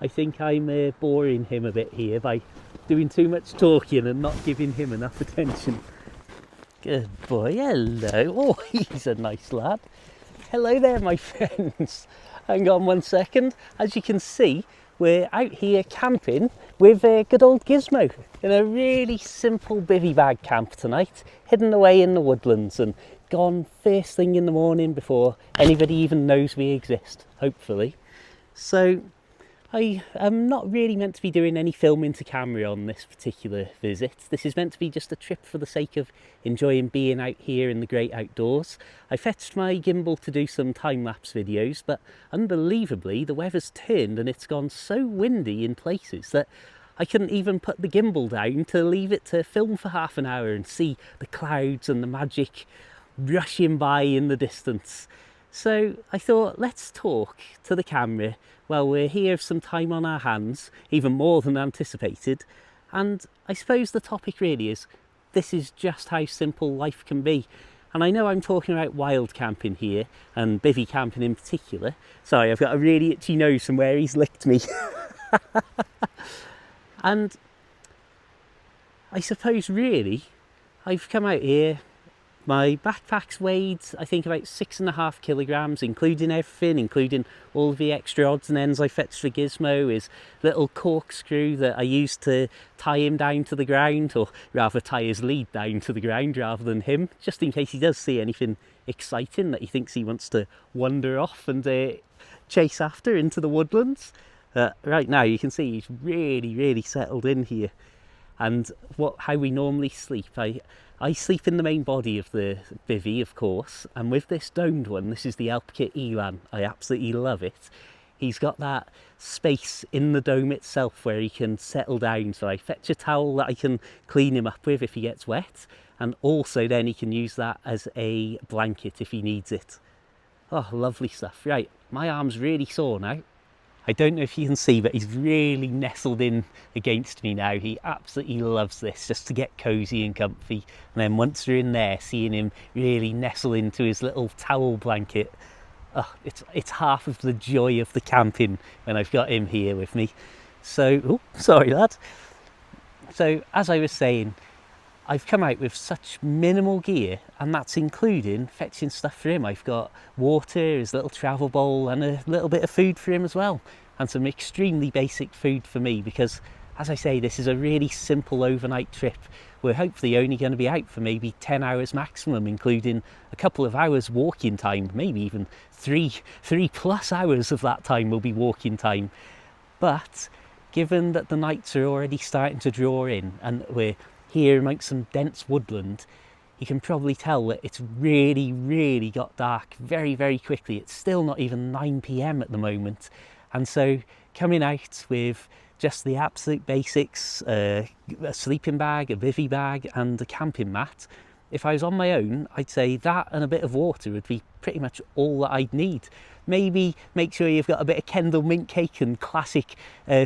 I think I'm boring him a bit here by doing too much talking and not giving him enough attention. Good boy, hello. Oh, he's a nice lad. Hello there, my friends. Hang on one second. As you can see, we're out here camping with good old Gizmo in a really simple bivvy bag camp tonight, hidden away in the woodlands and gone first thing in the morning before anybody even knows we exist, hopefully. So I am not really meant to be doing any filming to camera on this particular visit. This is meant to be just a trip for the sake of enjoying being out here in the great outdoors. I fetched my gimbal to do some time-lapse videos, but unbelievably the weather's turned and it's gone so windy in places that I couldn't even put the gimbal down to leave it to film for half an hour and see the clouds and the magic rushing by in the distance. So I thought, let's talk to the camera while we're here with some time on our hands, even more than anticipated. And I suppose the topic really is, this is just how simple life can be. And I know I'm talking about wild camping here, and bivvy camping in particular. Sorry, I've got a really itchy nose from where he's licked me. And I suppose really, I've come out here, my backpack's weighed, I think, about 6.5 kilograms, including everything, including all the extra odds and ends I fetched for Gizmo, his little corkscrew that I used to tie him down to the ground, or rather tie his lead down to the ground rather than him, just in case he does see anything exciting that he thinks he wants to wander off and chase after into the woodlands. Right now you can see he's really settled in here. And how we normally sleep, I sleep in the main body of the bivvy, of course, and with this domed one, this is the Elpkit Elan, I absolutely love it. He's got that space in the dome itself where he can settle down, so I fetch a towel that I can clean him up with if he gets wet, and also then he can use that as a blanket if he needs it. Oh, lovely stuff. Right, my arm's really sore now. I don't know if you can see, but he's really nestled in against me now. He absolutely loves this, just to get cosy and comfy. And then once we're in there, seeing him really nestle into his little towel blanket, oh, it's half of the joy of the camping when I've got him here with me. So, oh, sorry lad. So as I was saying, I've come out with such minimal gear, and that's including fetching stuff for him. I've got water, his little travel bowl, and a little bit of food for him as well, and some extremely basic food for me, because as I say, this is a really simple overnight trip. We're hopefully only going to be out for maybe 10 hours maximum, including a couple of hours walking time, maybe even three plus hours of that time will be walking time. But given that the nights are already starting to draw in and we're here amongst some dense woodland, you can probably tell that it's really got dark very quickly. It's still not even 9 p.m. at the moment, and so coming out with just the absolute basics, a sleeping bag, a bivvy bag and a camping mat. If I was on my own, I'd say that and a bit of water would be pretty much all that I'd need. Maybe make sure you've got a bit of Kendal mint cake and classic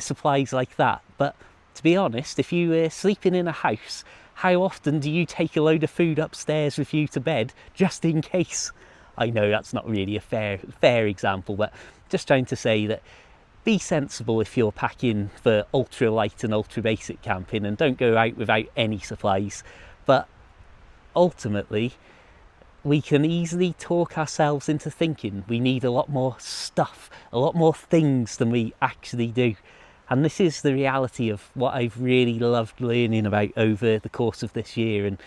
supplies like that, but to be honest, if you were sleeping in a house, how often do you take a load of food upstairs with you to bed just in case? I know that's not really a fair example, but just trying to say that be sensible if you're packing for ultra light and ultra basic camping, and don't go out without any supplies. But ultimately, we can easily talk ourselves into thinking we need a lot more stuff, a lot more things than we actually do. And this is the reality of what I've really loved learning about over the course of this year, and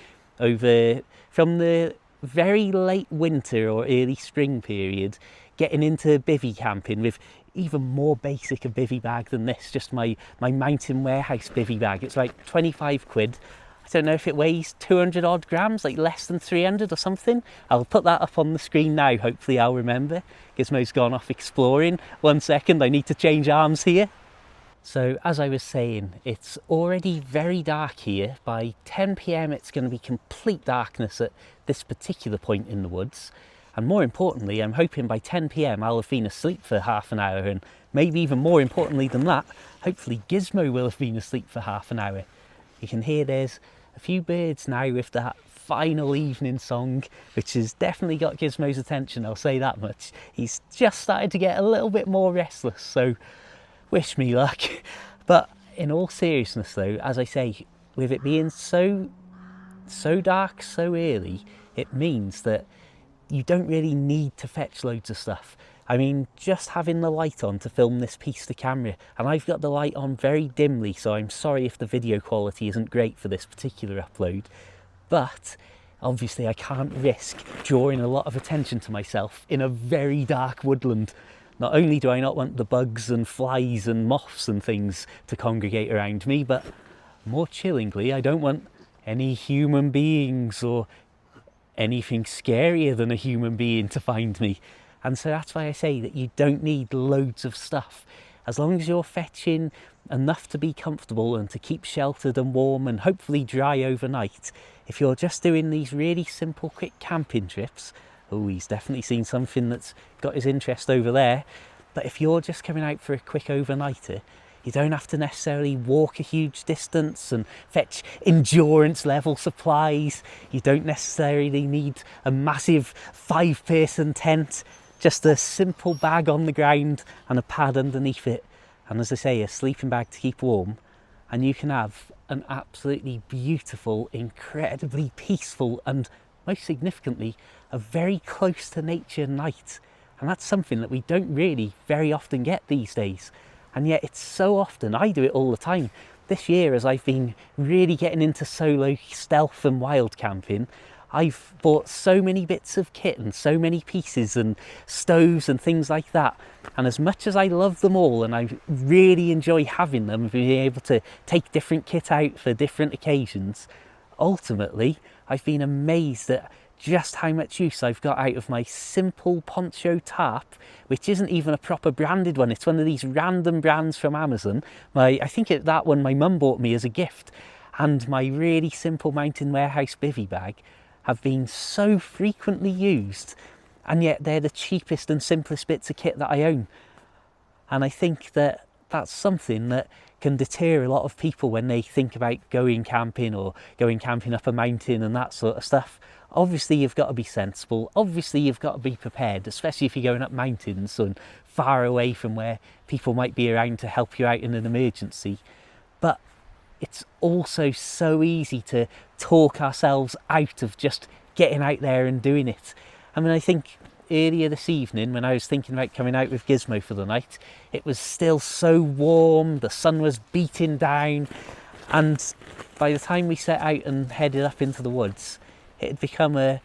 from the very late winter or early spring period, getting into bivvy camping with even more basic a bivvy bag than this, just my Mountain Warehouse bivvy bag. It's like 25 quid. I don't know if it weighs 200 odd grams, like less than 300 or something. I'll put that up on the screen now, hopefully I'll remember. Gizmo's gone off exploring. 1 second, I need to change arms here. So as I was saying, it's already very dark here. By 10 p.m. it's going to be complete darkness at this particular point in the woods. And more importantly, I'm hoping by 10 p.m. I'll have been asleep for half an hour, and maybe even more importantly than that, hopefully Gizmo will have been asleep for half an hour. You can hear there's a few birds now with that final evening song, which has definitely got Gizmo's attention, I'll say that much. He's just started to get a little bit more restless, so wish me luck. But in all seriousness though, as I say, with it being so dark so early, it means that you don't really need to fetch loads of stuff. I mean, just having the light on to film this piece to camera, and I've got the light on very dimly, so I'm sorry if the video quality isn't great for this particular upload, but obviously I can't risk drawing a lot of attention to myself in a very dark woodland. Not only do I not want the bugs and flies and moths and things to congregate around me, but more chillingly, I don't want any human beings or anything scarier than a human being to find me. And so that's why I say that you don't need loads of stuff. As long as you're fetching enough to be comfortable and to keep sheltered and warm and hopefully dry overnight, if you're just doing these really simple quick camping trips, oh, he's definitely seen something that's got his interest over there, but if you're just coming out for a quick overnighter, you don't have to necessarily walk a huge distance and fetch endurance level supplies. You don't necessarily need a massive 5-person tent. Just a simple bag on the ground and a pad underneath it. And as I say, a sleeping bag to keep warm. And you can have an absolutely beautiful, incredibly peaceful, and most significantly, a very close to nature night. And that's something that we don't really very often get these days. And yet it's so often, I do it all the time. This year, as I've been really getting into solo stealth and wild camping, I've bought so many bits of kit and so many pieces and stoves and things like that. And as much as I love them all and I really enjoy having them and being able to take different kit out for different occasions, ultimately, I've been amazed at just how much use I've got out of my simple poncho tarp, which isn't even a proper branded one. It's one of these random brands from Amazon. I think that one my mum bought me as a gift, and my really simple Mountain Warehouse bivvy bag have been so frequently used, and yet they're the cheapest and simplest bits of kit that I own. And I think that that's something that can deter a lot of people when they think about going camping or going camping up a mountain and that sort of stuff. Obviously you've got to be sensible, obviously you've got to be prepared, especially if you're going up mountains and far away from where people might be around to help you out in an emergency. But it's also so easy to talk ourselves out of just getting out there and doing it. I mean, I think earlier this evening when I was thinking about coming out with Gizmo for the night, it was still so warm, the sun was beating down, and by the time we set out and headed up into the woods, it had become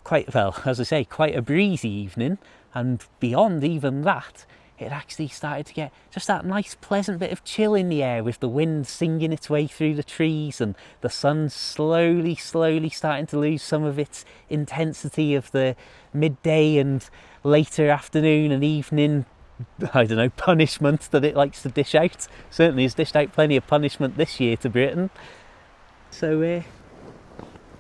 quite a breezy evening, and beyond even that, it actually started to get just that nice pleasant bit of chill in the air with the wind singing its way through the trees and the sun slowly starting to lose some of its intensity of the midday and later afternoon and evening, I don't know, punishment that it likes to dish out. Certainly has dished out plenty of punishment this year to Britain. So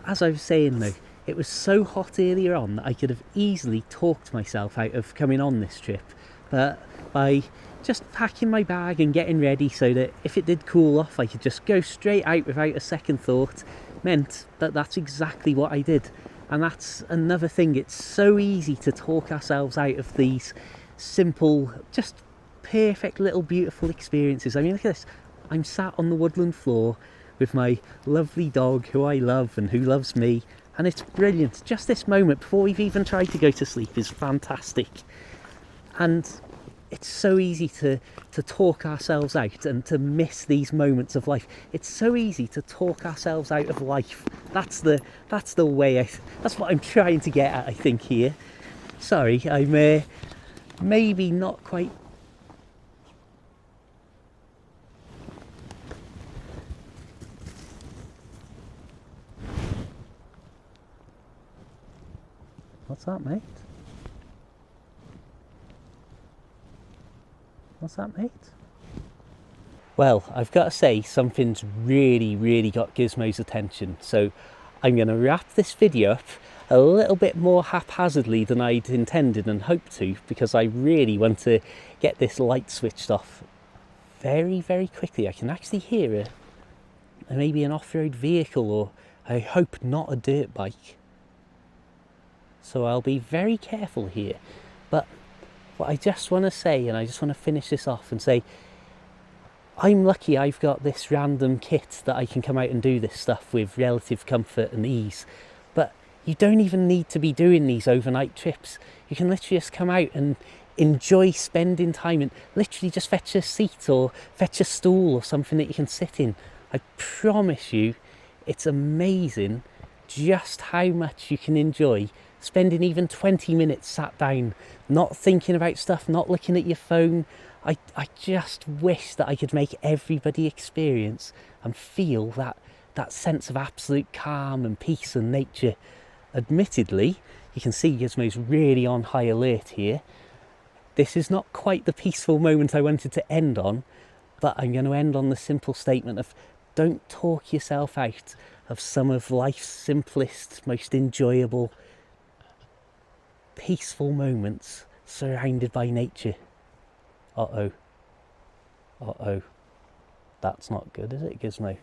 as I was saying though, it was so hot earlier on that I could have easily talked myself out of coming on this trip, but by just packing my bag and getting ready so that if it did cool off I could just go straight out without a second thought, meant that that's exactly what I did. And that's another thing, it's so easy to talk ourselves out of these simple, just perfect little beautiful experiences. I mean, look at this, I'm sat on the woodland floor with my lovely dog who I love and who loves me, and it's brilliant. Just this moment before we've even tried to go to sleep is fantastic. And it's so easy to talk ourselves out and to miss these moments of life. It's so easy to talk ourselves out of life. That's the way, that's what I'm trying to get at, I think, here. Sorry, I'm maybe not quite... What's that, mate? What's that, mate? Well, I've got to say, something's really got Gizmo's attention. So I'm going to wrap this video up a little bit more haphazardly than I'd intended and hoped to, because I really want to get this light switched off very quickly. I can actually hear maybe an off-road vehicle, or I hope not a dirt bike. So I'll be very careful here. But what I just want to say, and I just want to finish this off and say, I'm lucky I've got this random kit that I can come out and do this stuff with relative comfort and ease. But you don't even need to be doing these overnight trips. You can literally just come out and enjoy spending time and literally just fetch a seat or fetch a stool or something that you can sit in. I promise you, it's amazing just how much you can enjoy spending even 20 minutes sat down, not thinking about stuff, not looking at your phone. I just wish that I could make everybody experience and feel that sense of absolute calm and peace and nature. Admittedly, you can see Gizmo's really on high alert here. This is not quite the peaceful moment I wanted to end on, but I'm going to end on the simple statement of don't talk yourself out of some of life's simplest, most enjoyable, peaceful moments surrounded by nature. Uh-oh. Uh-oh. That's not good, is it, Gizmo?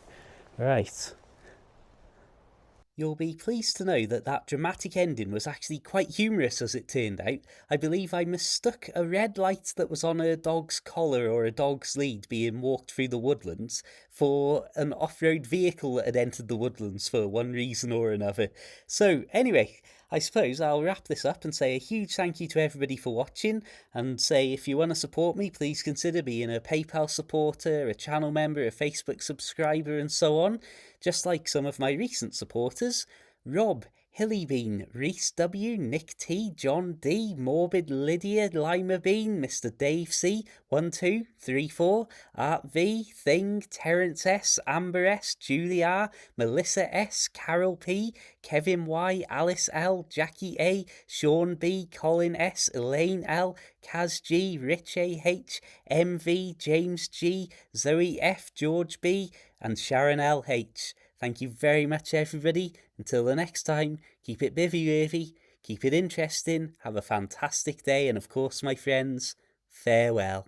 Right. You'll be pleased to know that that dramatic ending was actually quite humorous as it turned out. I believe I mistook a red light that was on a dog's collar or a dog's lead being walked through the woodlands for an off-road vehicle that had entered the woodlands for one reason or another. So anyway, I suppose I'll wrap this up and say a huge thank you to everybody for watching, and say if you want to support me, please consider being a PayPal supporter, a channel member, a Facebook subscriber, and so on. Just like some of my recent supporters: Rob, Hillybean, Reese W, Nick T, John D, Morbid Lydia, Lima Bean, Mr. Dave C, 1234, Art V, Thing, Terence S, Amber S, Julie R, Melissa S, Carol P, Kevin Y, Alice L, Jackie A, Sean B, Colin S, Elaine L, Kaz G, Rich A H, MV, James G, Zoe F, George B, and Sharon L H. Thank you very much, everybody. Until the next time, keep it bivvy, keep it interesting, have a fantastic day, and of course, my friends, farewell.